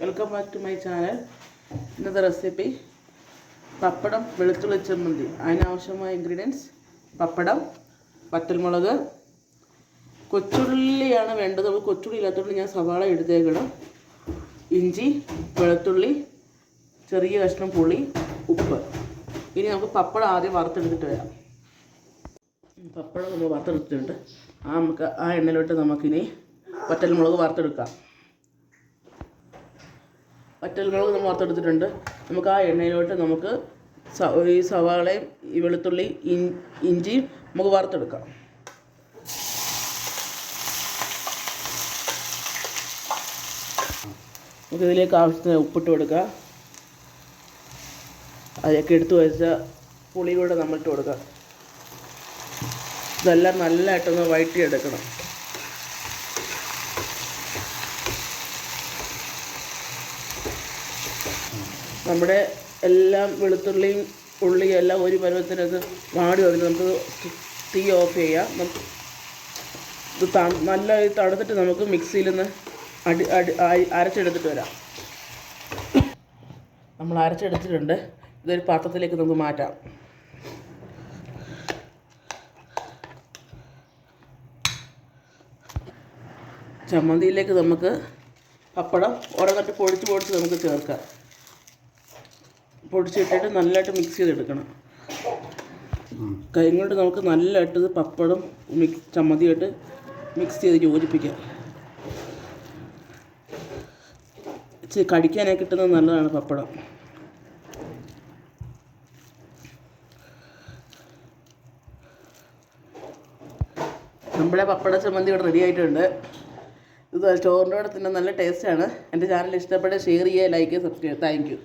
Welcome back to my channel. ഇന്നത്തെ recipe pappadam വെളുത്തുള്ളി ചമ്മന്തി. അതിനാവശ്യമായ ഇൻഗ്രീഡിയൻസ്: പപ്പടം, വറ്റൽമുളക്, കൊച്ചുള്ളിയാണ് വേണ്ടത്. കൊച്ചുള്ളി ഇല്ലാത്തതുകൊണ്ട് ഞാൻ സവാള എടുത്തേക്കണം. ഇഞ്ചി, വെളുത്തുള്ളി, ചെറിയ കഷ്ണം പുളി, ഉപ്പ്. ഇനി നമുക്ക് പപ്പടം ആദ്യം വറുത്തെടുത്തിട്ട് വരാം. പപ്പടം നമ്മൾ വറുത്തെടുത്തിട്ടുണ്ട്. ആ എണ്ണയിലോട്ട് നമുക്കിനി വറ്റൽമുളക് വറുത്തെടുക്കാം. വറ്റൽമുളക് നമ്മൾ വറുത്തെടുത്തിട്ടുണ്ട്. നമുക്ക് ആ എണ്ണയിലോട്ട് നമുക്ക് ഈ സവാളയും ഈ വെളുത്തുള്ളി ഇഞ്ചിയും നമുക്ക് വറുത്തെടുക്കാം. നമുക്കിതിലേക്ക് ആവശ്യത്തിന് ഉപ്പിട്ട് കൊടുക്കുക. അതിലേക്ക് എടുത്തു വെച്ച പുളി കൂടെ നമ്മളിട്ട് കൊടുക്കുക. ഇതെല്ലാം നല്ലതായിട്ടൊന്ന് വഴറ്റിയെടുക്കണം. നമ്മുടെ എല്ലാം വെളുത്തുള്ളിയും ഉള്ളിയും എല്ലാം ഒരു പരുവത്തിനൊക്കെ വാടി വന്നിട്ട് നമുക്ക് തീ ഓഫ് ചെയ്യാം. ഇത് നല്ല തണുത്തിട്ട് നമുക്ക് മിക്സിയിൽ നിന്ന് അരച്ചെടുത്തിട്ട് വരാം. നമ്മൾ അരച്ചെടുത്തിട്ടുണ്ട്. ഇതൊരു പാത്രത്തിലേക്ക് നമുക്ക് മാറ്റാം. ചമ്മന്തിയിലേക്ക് നമുക്ക് പപ്പടം ഓരോന്നിട്ട് പൊടിച്ച് നമുക്ക് ചേർക്കാം. പൊടിച്ചിട്ടിട്ട് നല്ലതായിട്ട് മിക്സ് ചെയ്തെടുക്കണം. കൈ കൊണ്ട് നമുക്ക് നല്ലതായിട്ട് പപ്പടം ചമ്മന്തിയായിട്ട് മിക്സ് ചെയ്ത് യോജിപ്പിക്കാം. ഇച്ചിരി കടിക്കാനായി കിട്ടുന്നത് നല്ലതാണ് പപ്പടം. നമ്മുടെ പപ്പട ചമ്മന്തി ഇവിടെ റെഡി ആയിട്ടുണ്ട്. ഇത് ചോറിൻ്റെ കൂടെ തന്നെ നല്ല ടേസ്റ്റാണ്. എൻ്റെ ചാനൽ ഇഷ്ടപ്പെട്ട ഷെയർ ചെയ്യുക, ലൈക്ക് ചെയ്യുക, സബ്സ്ക്രൈബ്. Thank you.